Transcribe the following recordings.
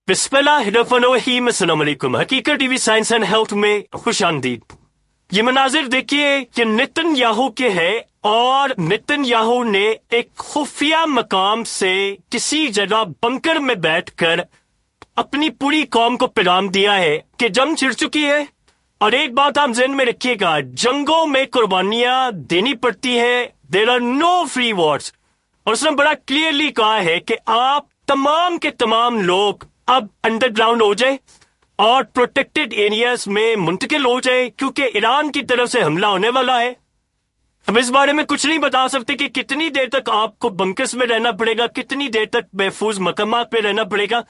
بسم اللہ الرحمن الرحیم۔ السلام علیکم۔ حقیقت T V science and health میں خوش آمدید۔ یہ مناظر دیکھیے کہ نتن یاہو کے ہے، اور نتن یاہو نے ایک خفیہ مقام سے کسی جگہ بنکر میں بیٹھ کر اپنی پوری قوم کو پیغام دیا ہے کہ جنگ چھڑ چکی ہے، اور ایک بات آپ ذہن میں رکھیے گا، جنگوں میں قربانیاں دینی پڑتی ہے۔ There are no free wars, اور اس نے بڑا کلیئرلی کہا ہے کہ آپ تمام کے تمام لوگ اب انڈر گراؤنڈ ہو جائے اور پروٹیکٹڈ ایریاز میں منتقل ہو جائے، کیونکہ ایران کی طرف سے حملہ ہونے والا ہے۔ ہم اس بارے میں کچھ نہیں بتا سکتے کہ کتنی دیر تک آپ کو بنکرز میں رہنا پڑے گا، کتنی دیر تک محفوظ مقامات پہ رہنا پڑے گا،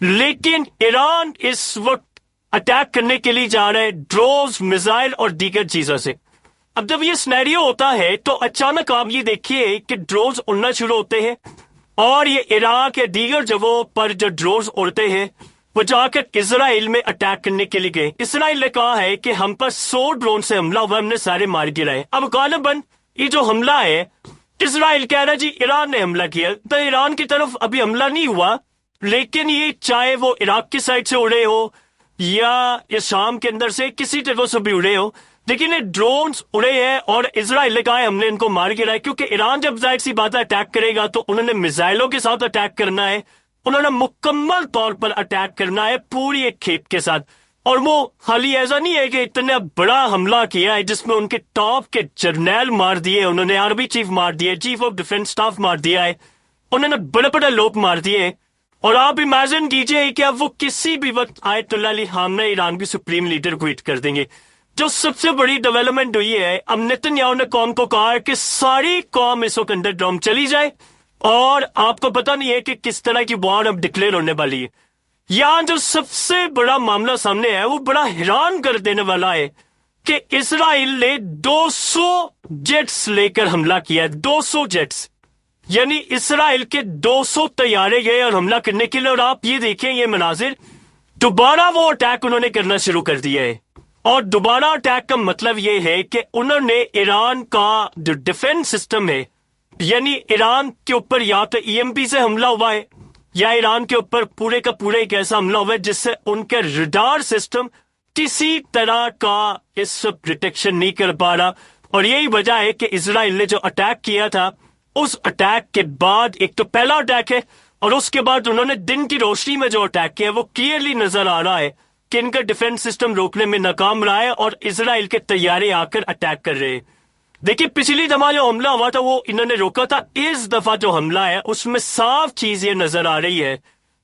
لیکن ایران اس وقت اٹیک کرنے کے لیے جا رہا ہے ڈرونز، میزائل اور دیگر چیزوں سے۔ اب جب یہ سینیریو ہوتا ہے تو اچانک آپ یہ دیکھیے کہ ڈرونز اڑنا شروع ہوتے ہیں، اور یہ عراق یا دیگر جگہوں پر جو ڈرونز اڑتے ہیں وہ جا کر اسرائیل میں اٹیک کرنے کے لیے گئے۔ اسرائیل نے کہا ہے کہ ہم پر 100 ڈرون سے حملہ ہوا، ہم نے سارے مار گرائے۔ اب غالباً یہ جو حملہ ہے، اسرائیل کہہ رہا جی ایران نے حملہ کیا، تو ایران کی طرف ابھی حملہ نہیں ہوا، لیکن یہ چاہے وہ عراق کی سائڈ سے اڑے ہو یا شام کے اندر سے کسی جگہ سے بھی اڑے ہو، لیکن یہ ڈرونز اڑے ہیں، اور اسرائیل نے کہا ہے ہم نے ان کو مار گرا ہے، کیونکہ ایران جب ظاہر سی بات ہے اٹیک کرے گا تو انہوں نے میزائلوں کے ساتھ اٹیک کرنا ہے، انہوں نے مکمل طور پر اٹیک کرنا ہے پوری ایک کھیپ کے ساتھ۔ اور وہ خالی ایسا نہیں ہے کہ اتنا بڑا حملہ کیا ہے جس میں ان کے ٹاپ کے جرنیل مار دیے، انہوں نے آرمی چیف مار دیے، چیف آف ڈیفنس سٹاف مار دیا ہے، انہوں نے بڑے بڑے لوگ مار دیے۔ اور آپ امیجن کیجئے کہ اب وہ کسی بھی وقت آیت اللہ علی خامنہ ایران کی سپریم لیڈر کو ہٹ کر دیں گے۔ جو سب سے بڑی ڈیولپمنٹ ہوئی ہے، اب نتن یاہو نے قوم کو کہا ہے کہ ساری قوم اس وقت انڈر گراؤنڈ چلی جائے، اور آپ کو پتہ نہیں ہے کہ کس طرح کی وار اب ڈکلیئر ہونے والی ہے۔ یہاں جو سب سے بڑا معاملہ سامنے ہے وہ بڑا حیران کر دینے والا ہے کہ اسرائیل نے 200 جیٹس لے کر حملہ کیا ہے، 200 جیٹس، یعنی اسرائیل کے 200 طیارے گئے اور حملہ کرنے کے لیے۔ اور آپ یہ دیکھیں یہ مناظر، دوبارہ وہ اٹیک انہوں نے کرنا شروع کر دیا ہے، اور دوبارہ اٹیک کا مطلب یہ ہے کہ انہوں نے ایران کا جو ڈیفنس سسٹم ہے، یعنی ایران کے اوپر یا تو ای ایم پی سے حملہ ہوا ہے، یا ایران کے اوپر پورے کا پورا ایک ایسا حملہ ہوا ہے جس سے ان کے ریڈار سسٹم کسی طرح کا اس وقت ڈیٹیکشن نہیں کر پا رہا۔ اور یہی وجہ ہے کہ اسرائیل نے جو اٹیک کیا تھا، اس اٹیک کے بعد ایک تو پہلا اٹیک ہے، اور اس کے بعد انہوں نے دن کی روشنی میں جو اٹیک کیا وہ کلیئرلی نظر آ رہا ہے کہ ان کا ڈیفنس سسٹم روکنے میں ناکام رہا ہے، اور اسرائیل کے طیارے آ کر اٹیک کر رہے ہیں۔ دیکھیں پچھلی دفعہ جو حملہ ہوا تھا وہ انہوں نے روکا تھا، اس دفعہ جو حملہ ہے اس میں صاف چیز یہ نظر آ رہی ہے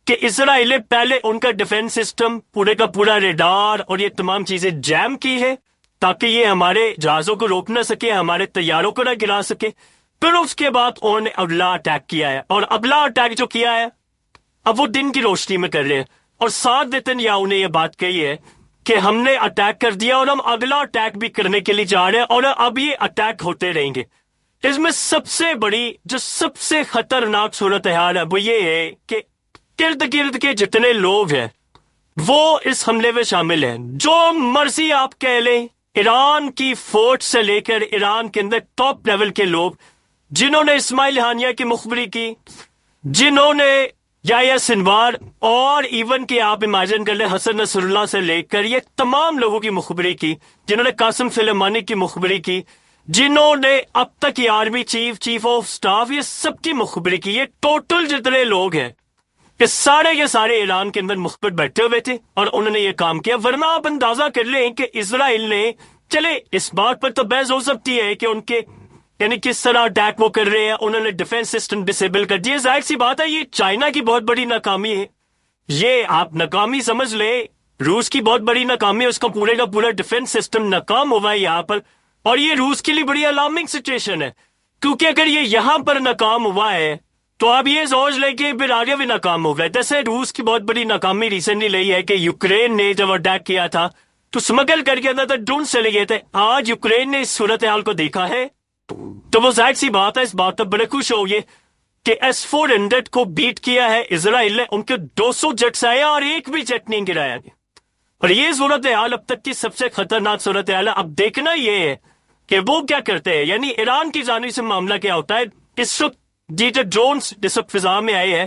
کہ اسرائیل نے پہلے ان کا ڈیفنس سسٹم پورے کا پورا ریڈار اور یہ تمام چیزیں جیم کی ہے تاکہ یہ ہمارے جہازوں کو روک نہ سکے، ہمارے طیاروں کو نہ گرا سکے۔ پھر اس کے بعد انہوں نے اگلا اٹیک کیا ہے، اور اگلا اٹیک جو کیا ہے اب وہ دن کی روشنی میں کر رہے ہیں، اور ساتھ نتن یاہو نے یہ بات کہی ہے کہ ہم نے اٹیک کر دیا اور ہم اگلا اٹیک بھی کرنے کے لیے جا رہے ہیں، اور اب یہ اٹیک ہوتے رہیں گے۔ اس میں سب سے بڑی جو سب سے خطرناک صورتحال ہے وہ یہ ہے کہ ارد گرد کے جتنے لوگ ہیں وہ اس حملے میں شامل ہیں، جو مرضی آپ کہہ لیں، ایران کی فورس سے لے کر ایران کے اندر ٹاپ لیول کے لوگ جنہوں نے اسماعیل ہانیہ کی مخبری کی، جنہوں نے یا سنوار، اور ایون کہ آپ امیجن کر لیں حسن نصر اللہ سے لے کر یہ تمام لوگوں کی مخبری کی، جنہوں نے قاسم سلیمانی کی مخبری کی، جنہوں نے اب تک یہ army chief, chief of staff, یہ سب کی مخبری کی، یہ ٹوٹل جتنے لوگ ہیں یہ سارے کے سارے ایران کے اندر مخبر بیٹھے ہوئے تھے، اور انہوں نے یہ کام کیا۔ ورنہ آپ اندازہ کر لیں کہ اسرائیل نے، چلے اس بات پر تو بحث ہو سکتی ہے کہ ان کے یعنی کس طرح اٹیک وہ کر رہے ہیں، انہوں نے ڈیفنس سسٹم ڈسیبل کر دیا، ظاہر سی بات ہے یہ چائنا کی بہت بڑی ناکامی ہے، یہ آپ ناکامی سمجھ لیں، روس کی بہت بڑی ناکامی ہے، اس کا پورے کا ڈیفنس سسٹم ناکام ہوا ہے یہاں پر، اور یہ روس کے لیے بڑی الارمنگ سچویشن ہے، کیونکہ اگر یہ یہاں پر ناکام ہوا ہے تو آپ یہ سوچ لیں کہ پھر آگے بھی ناکام ہو گئے۔ جیسے روس کی بہت بڑی ناکامی ریسنٹلی رہی ہے کہ یوکرین نے جب اٹیک کیا تھا تو اسمگل کر کے اندر ڈرون چلے گئے تھے، آج یوکرین نے اس صورتحال کو دیکھا ہے تو وہ ظاہر سی بات ہے، اس بات پر بڑے خوش ہو گئے کہ S-400 کو بیٹ کیا ہے اسرائیل نے، ان کے 200 جیٹس آئے اور ایک بھی جیٹ نہیں گرایا گیا، اور یہ صورتحال اب تک کی سب سے خطرناک صورتحال ہے۔ اب دیکھنا یہ ہے کہ وہ کیا کرتے ہیں، یعنی ایران کی جانب سے معاملہ کیا ہوتا ہے۔ اس وقت جو ڈرونز جس وقت فضا میں آئے ہیں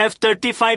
F-35,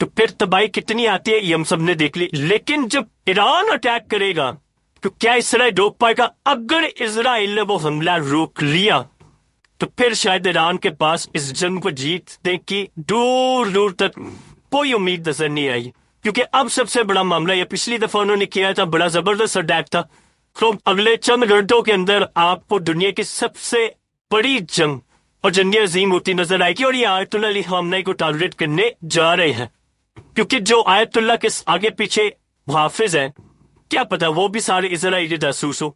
تو پھر تباہی کتنی آتی ہے یہ ہم سب نے دیکھ لی. لیکن جب ایران اٹیک کرے گا تو کیا اسرائیل روک پائے گا؟ اگر اسرائیل نے وہ حملہ روک لیا تو پھر شاید ایران کے پاس اس جنگ کو جیتنے کی دور دور تک کوئی امید نظر نہیں آئی. کیونکہ اب سب سے بڑا معاملہ یہ پچھلی دفعہ انہوں نے کیا تھا، بڑا زبردست اٹیک تھا. تو اگلے چند گھنٹوں کے اندر آپ کو دنیا کی سب سے بڑی جنگ اور جنگ عظیم ہوتی نظر آئے گی، اور یہ آیت اللہ علیہ خامنہ کو ٹارگیٹ کرنے جا رہے ہیں. کیونکہ جو آیت اللہ کے آگے پیچھے محافظ ہیں، کیا پتا وہ بھی سارے اسرائیلی جاسوس ہو.